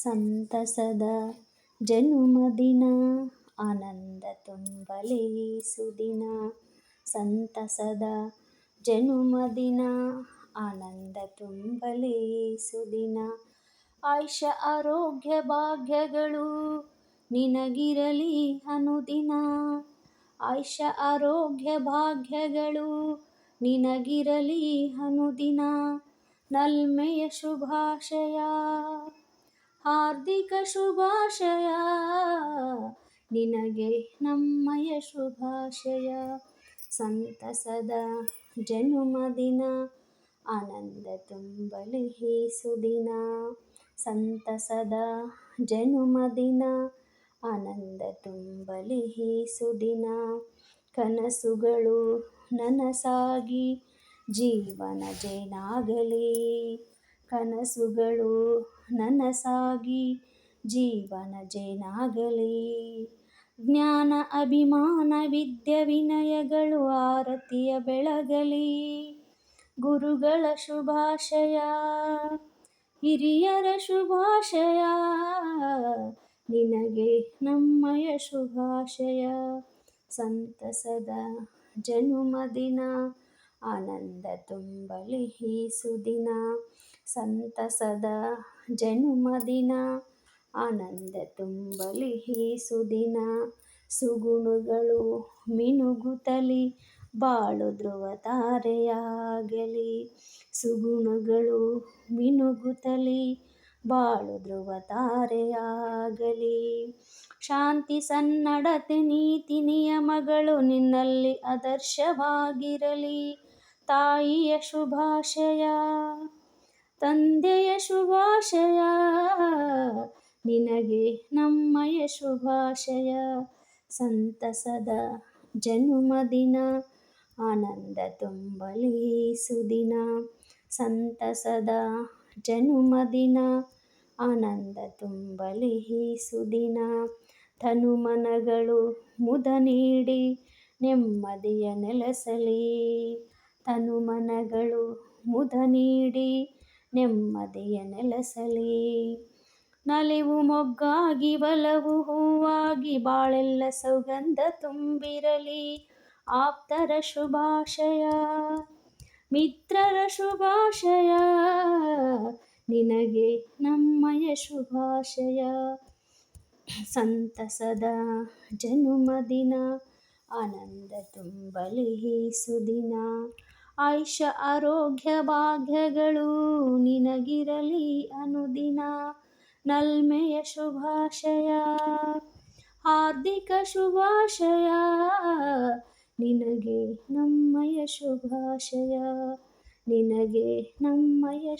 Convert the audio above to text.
ಸಂತಸದ ಜನುಮದಿನ ಆನಂದ ತುಂಬಲಿ ಸುದಿನ. ಸಂತಸದ ಜನುಮದಿನ ಆನಂದ ತುಂಬಲಿ ಸುದಿನ. ಆಯುಷ್ಯ ಆರೋಗ್ಯ ಭಾಗ್ಯಗಳು ನಿನಗಿರಲಿ ಅನುದಿನ. ಆಯುಷ್ಯ ಆರೋಗ್ಯ ಭಾಗ್ಯಗಳು ನಿನಗಿರಲಿ ಅನುದಿನ. ನಲ್ಮೆಯ ಶುಭಾಶಯ ಹಾರ್ದಿಕ ಶುಭಾಶಯ ನಿನಗೆ ನಮ್ಮಯ ಶುಭಾಶಯ. ಸಂತಸದ ಜನುಮದಿನ ಆನಂದ ತುಂಬಲಿ ಸುದಿನ. ಸಂತಸದ ಜನುಮದಿನ ಆನಂದ ತುಂಬಲಿ ಸುದಿನ. ಕನಸುಗಳು ನನಸಾಗಿ ಜೀವನ ಜೇನಾಗಲಿ. ಕನಸುಗಳು ನನಸಾಗಿ ಜೀವನ ಜೇನಾಗಲಿ. ಜ್ಞಾನ ಅಭಿಮಾನ ವಿದ್ಯೆ ವಿನಯಗಳು ಆರತಿಯ ಬೆಳಗಲಿ. ಗುರುಗಳ ಶುಭಾಶಯ ಹಿರಿಯರ ಶುಭಾಶಯ ನಿನಗೆ ನಮ್ಮಯ ಶುಭಾಶಯ. ಸಂತಸದ ಜನುಮದಿನ ಆನಂದ ತುಂಬಲಿ ಸುದಿನ. ಸಂತಸದ ಜನುಮದಿನ ಆನಂದ ತುಂಬಲಿ ಸುದಿನ. ಸುಗುಣಗಳು ಮಿನುಗುತ್ತಲಿ ಬಾಳು ಧ್ರುವ ತಾರೆಯಾಗಲಿ. ಸುಗುಣಗಳು ಮಿನುಗುತ್ತಲಿ ಬಾಳು ಧ್ರುವ ತಾರೆಯಾಗಲಿ. ಶಾಂತಿ ಸನ್ನಡತೆ ನೀತಿ ನಿಯಮಗಳು ನಿನ್ನಲ್ಲಿ ಆದರ್ಶವಾಗಿರಲಿ. ತಾಯಿಯ ಶುಭಾಶಯ ತಂದೆಯ ಶುಭಾಶಯ ನಿನಗೆ ನಮ್ಮಯ ಶುಭಾಶಯ. ಸಂತಸದ ಜನುಮದಿನ ಆನಂದ ತುಂಬಲಿ ಸುದಿನ. ಸಂತಸದ ಜನುಮದಿನ ಆನಂದ ತುಂಬಲಿ ಸುದಿನ. ತನುಮನಗಳು ಮುದ ನೀಡಿ ನೆಮ್ಮದಿಯ ನೆಲೆಸಲಿ. ತನುಮನಗಳು ಮುದ ನೀಡಿ ನೆಮ್ಮದಿಯ ನೆಲೆಸಲಿ. ನಲಿವು ಮೊಗ್ಗಾಗಿ ಒಲವು ಹೂವಾಗಿ ಬಾಳೆಲ್ಲ ಸುಗಂಧ ತುಂಬಿರಲಿ. ಆಪ್ತರ ಶುಭಾಶಯ ಮಿತ್ರರ ಶುಭಾಶಯ ನಿನಗೆ ನಮ್ಮಯ ಶುಭಾಶಯ. ಸಂತಸದ ಜನುಮದಿನ ಆನಂದ ತುಂಬಲಿ ಸುದಿನ. ಆಯುಷ್ಯ ಆರೋಗ್ಯ ಭಾಗ್ಯಗಳು ನಿನಗಿರಲಿ ಅನುದಿನ. ನಲ್ಮೆಯ ಶುಭಾಶಯ ಹಾರ್ದಿಕ ಶುಭಾಶಯ ನಿನಗೆ ನಮ್ಮಯ ಶುಭಾಶಯ. ನಿನಗೆ ನಮ್ಮಯ